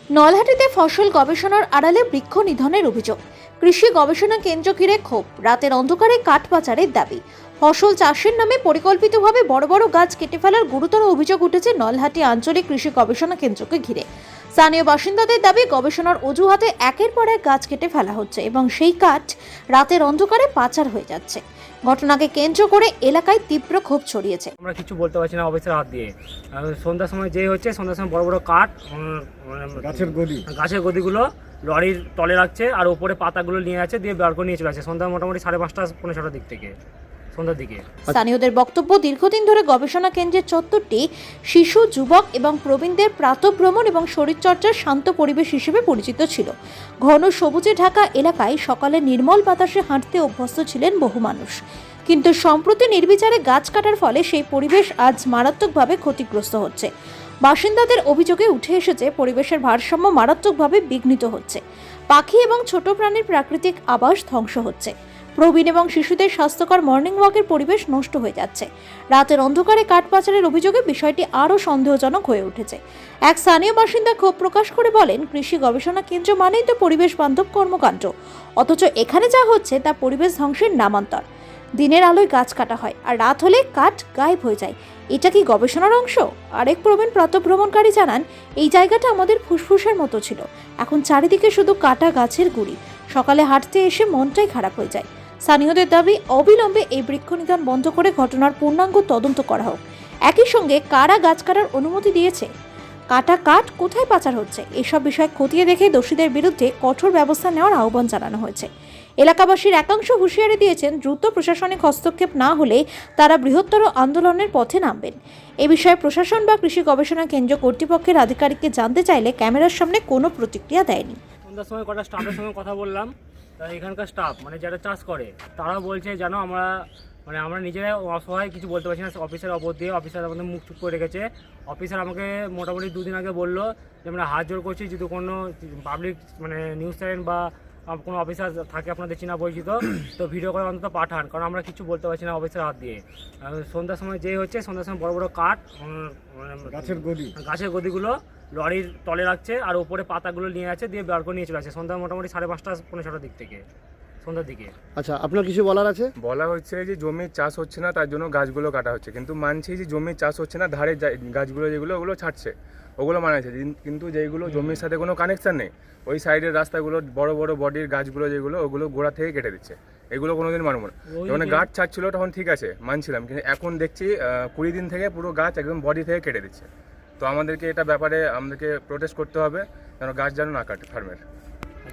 নলহাটিতে ফসল গবেষণার আড়ালে বৃক্ষ নিধনের অভিযোগ। কৃষি গবেষণা কেন্দ্র ঘিরে ক্ষোভ, রাতের অন্ধকারে কাঠ পাচারের দাবি। ফসল চাষের নামে পরিকল্পিতভাবে বড় বড় গাছ কেটে ফেলার গুরুতর অভিযোগ উঠেছে নলহাটি আঞ্চলিক কৃষি গবেষণা কেন্দ্রকে ঘিরে। স্থানীয় বাসিন্দাদের দাবি, গবেষণার অজুহাতে একের পর এক গাছ কেটে ফেলা হচ্ছে এবং সেই কাঠ রাতের অন্ধকারে পাচার হয়ে যাচ্ছে। ঘটনাকে কেন্দ্র করে এলাকায় তীব্র ক্ষোভ ছড়িয়েছে। আমরা কিছু বলতে পারছি না অফিসের হাত দিয়ে। সন্ধ্যার সময় যে হচ্ছে, সন্ধ্যার সময় বড় বড় কাঠ গাছের গদিগুলো লরির তলে রাখছে আর উপরে পাতাগুলো নিয়ে আছে, দিয়ে বার করে নিয়ে চলে আসছে সন্ধ্যা মোটামুটি 5:30 পৌনে 6টার দিক থেকে সন্ধ্যার দিকে। স্থানীয়দের বক্তব্য, দীর্ঘদিন ধরে গবেষণা কেন্দ্রের চত্বরটি শিশু, যুবক এবং প্রবীণদের প্রাতঃভ্রমণ এবং শরীরচর্চার শান্ত পরিবেশ হিসেবে পরিচিত ছিল। ঘন সবুজে ঢাকা এলাকায় সকালে নির্মল বাতাসে হাঁটতে অভ্যস্ত ছিলেন বহু মানুষ, কিন্তু সম্প্রতি নির্বিচারে গাছ কাটার ফলে সেই পরিবেশ আজ মারাত্মকভাবে ক্ষতিগ্রস্ত হচ্ছে। বাসিন্দাদের অভিযোগে উঠে এসেছে, পরিবেশের ভারসাম্য মারাত্মকভাবে বিঘ্নিত হচ্ছে। পাখি এবং ছোট প্রাণীর প্রাকৃতিক আবাস ধ্বংস হচ্ছে। প্রবীণ এবং শিশুদের স্বাস্থ্যকর মর্নিং ওয়াকের পরিবেশ নষ্ট হয়ে যাচ্ছে। রাতের অন্ধকারে কাঠ পাচারের অভিযোগে বিষয়টি আরও সন্দেহজনক হয়ে উঠেছে। এক স্থানীয় বাসিন্দা ক্ষোভ প্রকাশ করে বলেন, কৃষি গবেষণা কেন্দ্র মানেই তো পরিবেশ বান্ধব কর্মকাণ্ড, অথচ এখানে যা হচ্ছে তা পরিবেশ ধ্বংসের নামান্তর। দিনের আলোয় গাছ কাটা হয় আর রাত হলে কাঠ গায়েব হয়ে যায়। এটা কি গবেষণার অংশ? আরেক প্রবীণ প্রাতঃভ্রমণকারী জানান, এই জায়গাটা আমাদের ফুসফুসের মতো ছিল, এখন চারিদিকে শুধু কাটা গাছের গুঁড়ি। সকালে হাঁটতে এসে মনটাই খারাপ হয়ে যায়। স্থানীয়দের দাবি, অবিলম্বে এই বৃক্ষ নিধন বন্ধ করে ঘটনার পূর্ণাঙ্গ তদন্ত করা হোক। একই সঙ্গে কারা গাছ কাটার অনুমতি দিয়েছে, কাটা কাঠ কোথায় পাচার হচ্ছে, এসব বিষয় খতিয়ে দেখে দোষীদের বিরুদ্ধে কঠোর ব্যবস্থা নেওয়ার আহ্বান জানানো হয়েছে। এলাকাবাসীর একাংশ হুঁশিয়ারি দিয়েছেন, দ্রুত প্রশাসনিক হস্তক্ষেপ না হলে তারা বৃহত্তর আন্দোলনের পথে নামবেন। এ বিষয়ে প্রশাসন বা কৃষি গবেষণা কেন্দ্র কর্তৃপক্ষের আধিকারিককে জানতে চাইলে ক্যামেরার সামনে কোনো প্রতিক্রিয়া দেয়নি। সন্ধ্যার সময় কটা স্টাফের সঙ্গে কথা বললাম, তারা এখানকার স্টাফ মানে যারা চাষ করে তারা বলছে যেন আমরা নিজেরাই অসহায়, কিছু বলতে পারছি না। অফিসের অপর দিয়ে অফিসার আমাদের মুখ চুপ করে রেখেছে। অফিসার আমাকে মোটামুটি 2 দিন আগে বললো যে আমরা হাত জোর করছি, যদি কোনো পাবলিক মানে নিউজ চ্যানেল বা কোনো অফিসার থাকে আপনাদের চেনা পরিচিত, তো ভিডিও করে অন্তত পাঠান, কারণ আমরা কিছু বলতে পারছি না অফিসের হাত দিয়ে। সন্ধ্যার সময় যে হচ্ছে, সন্ধ্যার সময় বড় বড় কাঠ গাছের গদিগুলো লরির তলে রাখছে আর উপরে পাতাগুলো নিয়ে আছে, দিয়ে বার করে নিয়ে চলে আসছে সন্ধ্যা মোটামুটি 5:30 পৌনে 6টার দিক থেকে সন্ধ্যার দিকে। আচ্ছা, আপনার কিছু বলার আছে? বলা হচ্ছে যে জমির চাষ হচ্ছে না, তার জন্য গাছগুলো কাটা হচ্ছে, কিন্তু মানছি যে জমির চাষ হচ্ছে না, ধারে গাছগুলো যেগুলো ওগুলো ছাড়ছে, ওগুলো মানা আছে, কিন্তু যেগুলো জমির সাথে কোনো কানেকশান নেই, ওই সাইডের রাস্তাগুলো বড় বড় বডির গাছগুলো যেগুলো, ওগুলো গোড়া থেকে কেটে দিচ্ছে। এগুলো কোনোদিন মানব না। যখন গাছ ছাড়ছিল তখন ঠিক আছে, মানছিলাম, কিন্তু এখন দেখছি 20 দিন থেকে পুরো গাছ একদম বডি থেকে কেটে দিচ্ছে। তো আমাদেরকে এটা ব্যাপারে আমাদেরকে প্রোটেস্ট করতে হবে, যেন গাছ যেন না কাটে ফার্মের।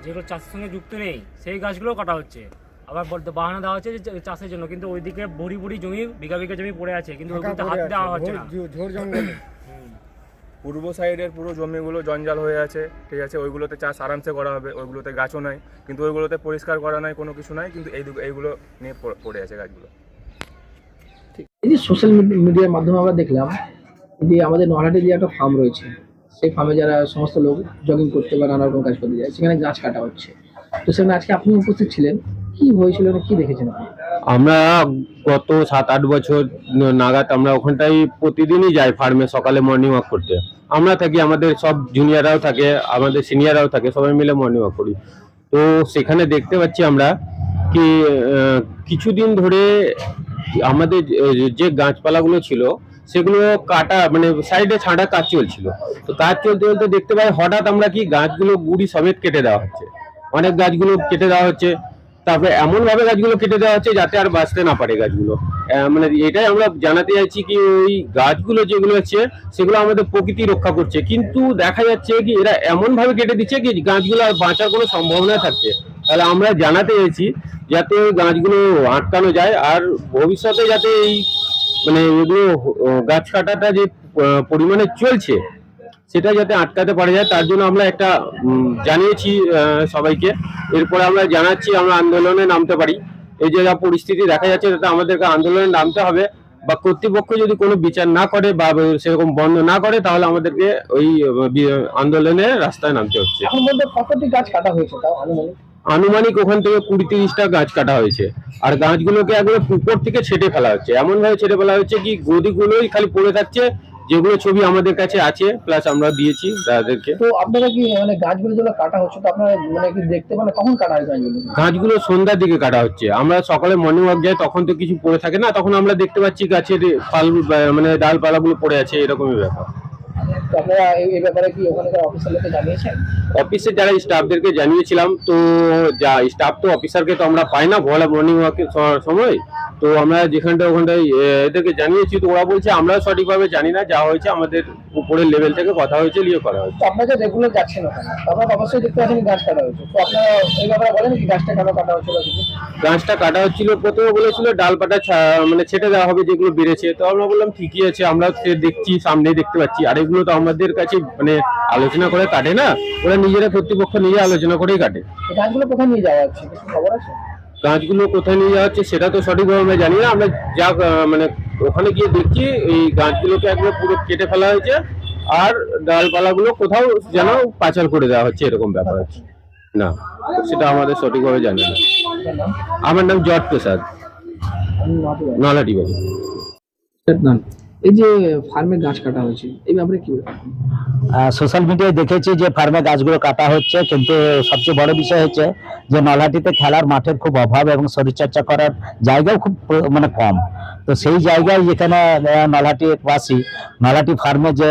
যেগুলো চাষের সঙ্গে যুক্ত নেই সেই গাছগুলো কাটা হচ্ছে। আবার বলতে বাহানা দেওয়া হচ্ছে যে চাষের জন্য, কিন্তু ওইদিকে ভরি ভরি জমি, বিঘা বিঘা জমি পড়ে আছে, কিন্তু ওইগুলোতে হাত দেওয়া হচ্ছে না। পূর্ব সাইডের পুরো জমিগুলো জঞ্জাল হয়ে আছে, ঠিক আছে, ওইগুলোতে চাষ আরামসে করা হবে, ওইগুলোতে গাছও নাই, কিন্তু ওইগুলোতে পরিষ্কার করা নাই, কোনো কিছু নাই, কিন্তু এইগুলো নিয়ে পড়ে আছে গাছগুলো। ঠিক, এই যে সোশ্যাল মিডিয়ার মাধ্যমে আমরা দেখলাম যে আমাদের নলহাটি যে একটা ফার্ম রয়েছে, সেই ফার্মে যারা সমস্ত লোক জগিং করতে বা নানা রকম কাজ করতে যায়, সেখানে গাছ কাটা হচ্ছে। তো সেখানে আজকে আপনি উপস্থিত ছিলেন, কি হয়েছিল, কি দেখেছেন আপনি? আমরা গত 7-8 বছর নাগাদ আমরা ওখানটাই প্রতিদিনই যাই ফার্মে সকালে মর্নিং ওয়াক করতে। আমরা থাকি, আমাদের সব জুনিয়ররাও থাকে, আমাদের সিনিয়ররাও থাকে, সবাই মিলে মর্নিং ওয়াক করি। তো সেখানে দেখতে পাচ্ছি আমরা কি কিছুদিন ধরে আমাদের যে গাছপালাগুলো ছিল সেগুলো কাটা, মানে সাইডে ছাঁটা কাজ চলছিল। তো কাজ চলতে চলতে দেখতে পাই হঠাৎ আমরা কি গাছগুলো গুড়ি সমেত কেটে দেওয়া হচ্ছে, অনেক গাছগুলো কেটে দেওয়া হচ্ছে। তারপরে এমন ভাবে গাছগুলো কেটে দেওয়া হচ্ছে যাতে আর বাঁচতে না পারে গাছগুলো। মানে এটাই আমরা জানাতে চাইছি কি ওই গাছগুলো যেগুলো হচ্ছে সেগুলো আমাদের প্রকৃতি রক্ষা করছে, কিন্তু দেখা যাচ্ছে কি এরা এমন ভাবে কেটে দিচ্ছে কি গাছগুলো আর বাঁচার কোনো সম্ভাবনা থাকছে। তাহলে আমরা জানাতে চাইছি যাতে ওই গাছগুলো আটকানো যায়, আর ভবিষ্যতে যাতে এই মানে এগুলো গাছ কাটাটা যে পরিমাণে চলছে সেটা যাতে আটকাতে পারা যায়, তার জন্য আমরা একটা জানিয়েছি সবাইকে। এরপরে আমরা জানাচ্ছি আমরা আন্দোলনে নামতে পারি। এই যে যা পরিস্থিতি দেখা যাচ্ছে তাতে আমাদেরকে আন্দোলনে নামতে হবে, বা কর্তৃপক্ষ যদি কোনো বিচার না করে বা সেরকম বন্ধ না করে তাহলে আমাদেরকে ওই আন্দোলনে রাস্তায় নামতে হচ্ছে। এখন বলতে কতটি গাছ কাটা হয়েছে তাও আনুমানিক ওখান থেকে 20-30টা গাছ কাটা হয়েছে, আর গাছগুলোকে একবারে উপর থেকে ছেটে ফেলা হচ্ছে, এমন ভাবে ছেটে ফেলা হচ্ছে কি গদিগুলোই খালি পড়ে থাকছে, যেগুলো ছবি আমাদের কাছে আছে প্লাস আমরা দিয়েছি তাদেরকে। তো আপনারা কি মানে গাছগুলো যেগুলো কাটা হচ্ছে তো আপনারা মানে কি দেখতে পান কখন কাটা হয় গাছগুলো? গাছগুলো সন্ধ্যার দিকে কাটা হচ্ছে। আমরা সকালে মর্নিং ওয়াক যাই, তখন তো কিছু পড়ে থাকে না, তখন আমরা দেখতে পাচ্ছি গাছের পাল মানে ডালপালাগুলো পড়ে আছে, এরকমই ব্যাপার। তো আপনারা এই ব্যাপারে কি ওখানকার অফিসারকে জানিয়েছেন? অফিসে যারা স্টাফদেরকে জানিয়েছিলাম, তো যা স্টাফ তো অফিসারকে তো আমরা পাই না ভোলা মর্নিং ওয়াকের সময়, তো আমরা ওখানটায় এদেরকে জানিয়েছি, তো ওরা বলছে আমরা সঠিকভাবে জানি না, যা হয়েছে আমাদের উপরের লেভেল থেকে কথা হয়েছে, নিয়ে করা হয়েছে। তো আপনারা রেগুলার যাচ্ছেন ওখানে, তো আপনারা অবশ্যই দেখতে পাচ্ছেন গাছ কাটা হয়েছে, তো আপনারা এই ব্যাপারে বলেন কি গাছটা কেন কাটা হচ্ছে বা কিছু? গাছটা কাটা হচ্ছিল, প্রথমে বলেছিল ডালপাটা মানে ছেটে দেওয়া হবে যেগুলো বেড়েছে, তো আমরা বললাম ঠিকই আছে, আমরা দেখছি, সামনে দেখতে পাচ্ছি, আর এগুলো তো আমাদের কাছে মানে আলোচনা করে কাটে না, ওরা নিজেরা কর্তৃপক্ষ নিজে আলোচনা করেই কাটে। এই গাছগুলো কোথায় নিয়ে যাওয়া হচ্ছে কিছু খবর আছে? গাছগুলো কোথায় নিয়ে যাওয়া হচ্ছে সেটা তো সঠিকভাবে আমরা জানি না, আমরা যা মানে ওখানে গিয়ে দেখছি এই গাছগুলোকে একবার পুরো কেটে ফেলা হয়েছে, আর ডালপালাগুলো কোথাও যেন পাচার করে দেওয়া হচ্ছে, এরকম ব্যাপার আছে না, সেটা আমাদের সঠিকভাবে জানি না। আপনার নাম? আমার নাম জট প্রসাদ, আমি মাটি বাড়ি। নলাটি বাড়ি। না, এই যে ফার্মে গাছ কাটা হয়েছে এই ব্যাপারে কি বলবেন? সোশ্যাল মিডিয়ায় দেখেছি যে ফার্মে গাছগুলো কাটা হচ্ছে, কিন্তু সবচেয়ে বড় বিষয় হচ্ছে যে নলহাটিতে খেলার মাঠের খুব অভাব এবং শরীরচর্চা করার জায়গাও খুব মানে কম। তো সেই জায়গায় যেখানে নলহাটি বাসী নলহাটি ফার্মে যে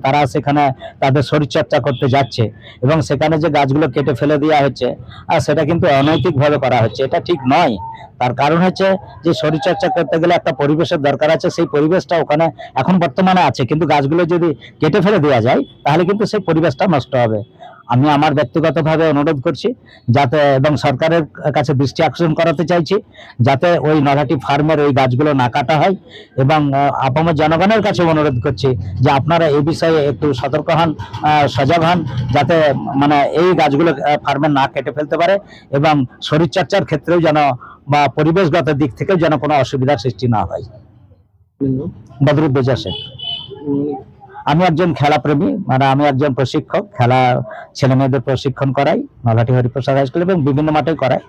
তারা সেখানে তাদের শরীরচর্চা করতে যাচ্ছে এবং সেখানে যে গাছগুলো কেটে ফেলে দেওয়া হচ্ছে, আর সেটা কিন্তু অনৈতিকভাবে করা হচ্ছে, এটা ঠিক নয়। তার কারণ হচ্ছে যে শরীরচর্চা করতে গেলে একটা পরিবেশের দরকার আছে, সেই পরিবেশটা ওখানে এখন বর্তমানে আছে, কিন্তু গাছগুলো যদি কেটে ফেলে দেওয়া যায় তাহলে কিন্তু সেই পরিবেশটা নষ্ট হবে। আমি আমার ব্যক্তিগতভাবে অনুরোধ করছি যাতে, এবং সরকারের কাছে দৃষ্টি আকর্ষণ করাতে চাইছি যাতে ওই নলহাটি ফার্মের ওই গাছগুলো না কাটা হয়, এবং আপামর জনগণের কাছে অনুরোধ করছি যে আপনারা এই বিষয়ে একটু সতর্ক হন, সজাগ হন, যাতে মানে এই গাছগুলো ফার্মে না কেটে ফেলতে পারে, এবং শরীরচর্চার ক্ষেত্রেও যেন বা পরিবেশগত দিক থেকেও যেন কোনো অসুবিধার সৃষ্টি না হয়। বদরুদ্দোজা শেখ। আমি একজন খেলাপ্রেমী, মানে আমি একজন প্রশিক্ষক, খেলা ছেলে মেয়েদের প্রশিক্ষণ করাই নলহাটি হরিপ্রসাদ হাই স্কুল এবং বিভিন্ন মাঠে করাই।